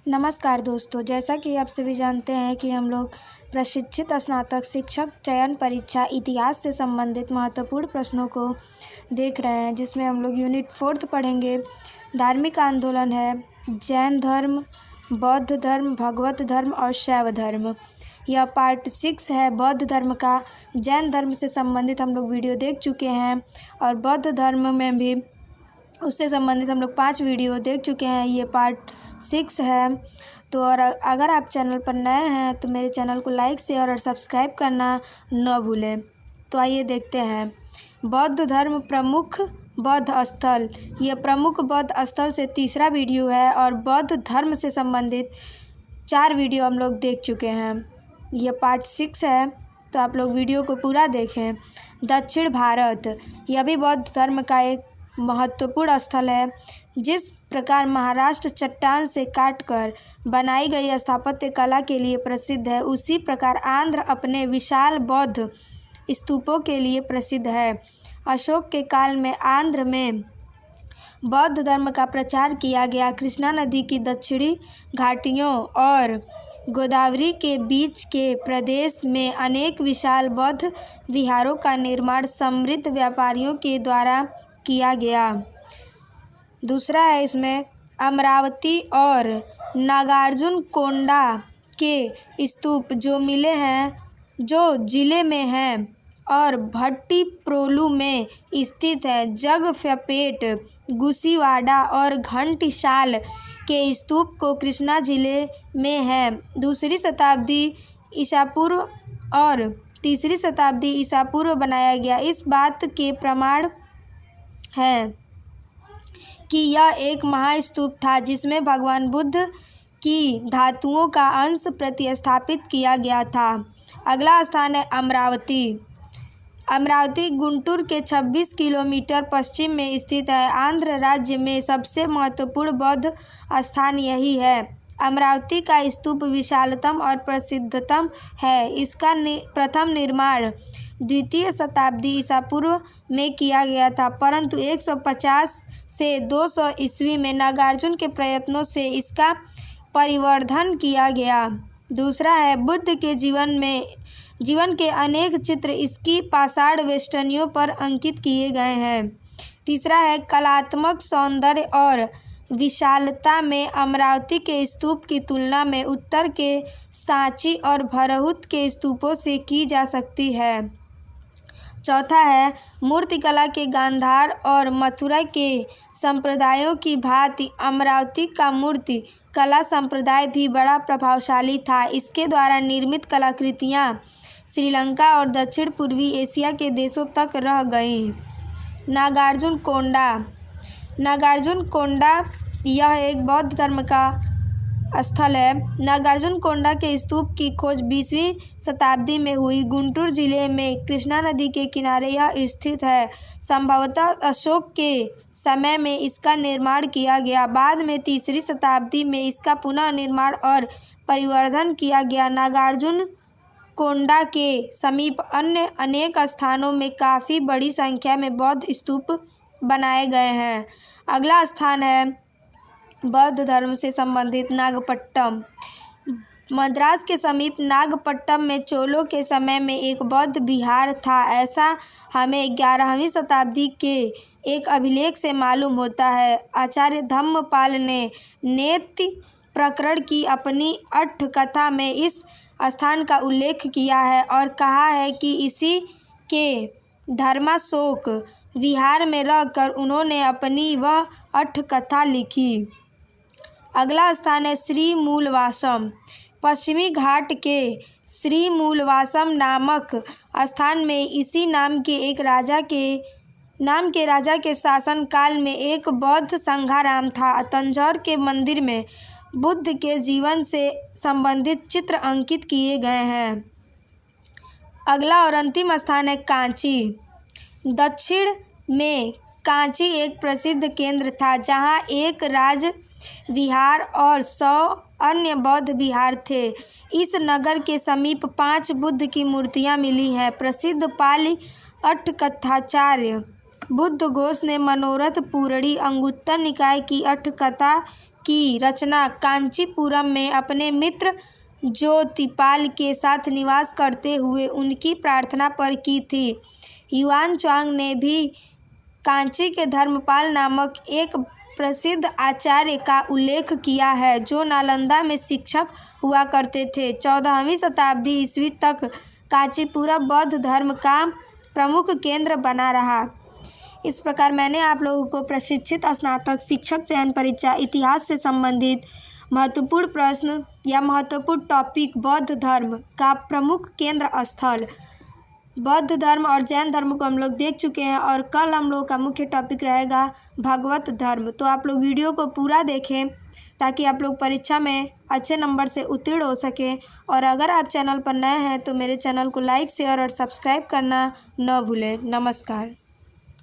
नमस्कार दोस्तों, जैसा कि आप सभी जानते हैं कि हम लोग प्रशिक्षित स्नातक शिक्षक चयन परीक्षा इतिहास से संबंधित महत्वपूर्ण प्रश्नों को देख रहे हैं, जिसमें हम लोग यूनिट 4 पढ़ेंगे। धार्मिक आंदोलन है जैन धर्म, बौद्ध धर्म, भगवत धर्म और शैव धर्म। यह पार्ट 6 है बौद्ध धर्म का। जैन धर्म से संबंधित हम लोग वीडियो देख चुके हैं और बौद्ध धर्म में भी उससे संबंधित हम लोग 5 वीडियो देख चुके हैं। ये पार्ट 6 है। तो और अगर आप चैनल पर नए हैं तो मेरे चैनल को लाइक, शेयर और सब्सक्राइब करना न भूलें। तो आइए देखते हैं। बौद्ध धर्म प्रमुख बौद्ध स्थल। यह प्रमुख बौद्ध स्थल से तीसरा वीडियो है और बौद्ध धर्म से संबंधित 4 वीडियो हम लोग देख चुके हैं। यह पार्ट 6 है, तो आप लोग वीडियो को पूरा देखें। दक्षिण भारत, यह भी बौद्ध धर्म का एक महत्वपूर्ण स्थल है। जिस प्रकार महाराष्ट्र चट्टान से काटकर बनाई गई स्थापत्य कला के लिए प्रसिद्ध है, उसी प्रकार आंध्र अपने विशाल बौद्ध स्तूपों के लिए प्रसिद्ध है। अशोक के काल में आंध्र में बौद्ध धर्म का प्रचार किया गया। कृष्णा नदी की दक्षिणी घाटियों और गोदावरी के बीच के प्रदेश में अनेक विशाल बौद्ध विहारों का निर्माण समृद्ध व्यापारियों के द्वारा किया गया। दूसरा है इसमें अमरावती और नागार्जुनकोंडा के स्तूप जो मिले हैं, जो जिले में हैं और भट्टीप्रोलु में स्थित है। जगफ्यापेट, गुसीवाड़ा और घंटसाल के स्तूप को कृष्णा जिले में है। 2री शताब्दी ईसा पूर्व और 3री शताब्दी ईसा पूर्व बनाया गया। इस बात के प्रमाण है कि यह एक महास्तूप था जिसमें भगवान बुद्ध की धातुओं का अंश प्रतिस्थापित किया गया था। अगला स्थान है अमरावती। अमरावती गुंटूर के 26 किलोमीटर पश्चिम में स्थित है। आंध्र राज्य में सबसे महत्वपूर्ण बौद्ध स्थान यही है। अमरावती का स्तूप विशालतम और प्रसिद्धतम है। इसका प्रथम निर्माण 2वीं शताब्दी ईसा पूर्व में किया गया था, परंतु 150 से 200 ईस्वी में नागार्जुन के प्रयत्नों से इसका परिवर्धन किया गया। दूसरा है बुद्ध के जीवन के अनेक चित्र इसकी पाषाण वेष्टनियों पर अंकित किए गए हैं। तीसरा है कलात्मक सौंदर्य और विशालता में अमरावती के स्तूप की तुलना में उत्तर के सांची और भरहुत के स्तूपों से की जा सकती है। चौथा है मूर्तिकला के गांधार और मथुरा के संप्रदायों की भांति अमरावती का मूर्ति कला संप्रदाय भी बड़ा प्रभावशाली था। इसके द्वारा निर्मित कलाकृतियाँ श्रीलंका और दक्षिण पूर्वी एशिया के देशों तक रह गईं। नागार्जुनकोंडा। नागार्जुनकोंडा यह एक बौद्ध धर्म का स्थल है। नागार्जुनकोंडा के स्तूप की खोज 20वीं शताब्दी में हुई। गुंटूर जिले में कृष्णा नदी के किनारे यह स्थित है। संभवतः अशोक के समय में इसका निर्माण किया गया। बाद में 3री शताब्दी में इसका पुनः निर्माण और परिवर्धन किया गया। नागार्जुनकोंडा के समीप अन्य अनेक स्थानों में काफ़ी बड़ी संख्या में बौद्ध स्तूप बनाए गए हैं। अगला स्थान है बौद्ध धर्म से संबंधित नागपट्टम। मद्रास के समीप नागपट्टम में चोलों के समय में एक बौद्ध विहार था। ऐसा हमें 11वीं शताब्दी के एक अभिलेख से मालूम होता है। आचार्य धम्मपाल ने नेति प्रकरण की अपनी अट्ठ कथा में इस स्थान का उल्लेख किया है और कहा है कि इसी के धर्माशोक विहार में रहकर उन्होंने अपनी वह अट्ठ कथा लिखी। अगला स्थान है श्रीमूलवासम। पश्चिमी घाट के श्रीमूलवासम नामक स्थान में इसी नाम के राजा के शासन काल में एक बौद्ध संघाराम था। तंजौर के मंदिर में बुद्ध के जीवन से संबंधित चित्र अंकित किए गए हैं। अगला और अंतिम स्थान है कांची। दक्षिण में कांची एक प्रसिद्ध केंद्र था जहां एक राज विहार और 100 अन्य बौद्ध विहार थे। इस नगर के समीप 5 बुद्ध की मूर्तियां मिली हैं। प्रसिद्ध पाली अट्ठकथाचार्य बुद्ध घोष ने मनोरथ पूरणी अंगुत्तर निकाय की अट्ठकथा की रचना कांचीपुरम में अपने मित्र ज्योतिपाल के साथ निवास करते हुए उनकी प्रार्थना पर की थी। युआन चांग ने भी कांची के धर्मपाल नामक एक प्रसिद्ध आचार्य का उल्लेख किया है जो नालंदा में शिक्षक हुआ करते थे। 14वीं शताब्दी ईस्वी तक कांचीपुरम बौद्ध धर्म का प्रमुख केंद्र बना रहा। इस प्रकार मैंने आप लोगों को प्रशिक्षित स्नातक शिक्षक चयन परीक्षा इतिहास से संबंधित महत्वपूर्ण प्रश्न या महत्वपूर्ण टॉपिक बौद्ध धर्म का प्रमुख केंद्र स्थल बौद्ध धर्म और जैन धर्म को हम लोग देख चुके हैं और कल हम लोग का मुख्य टॉपिक रहेगा भगवत धर्म। तो आप लोग वीडियो को पूरा देखें ताकि आप लोग परीक्षा में अच्छे नंबर से उत्तीर्ण हो सके। और अगर आप चैनल पर नए हैं तो मेरे चैनल को लाइक शेयर और सब्सक्राइब करना न भूलें। नमस्कार।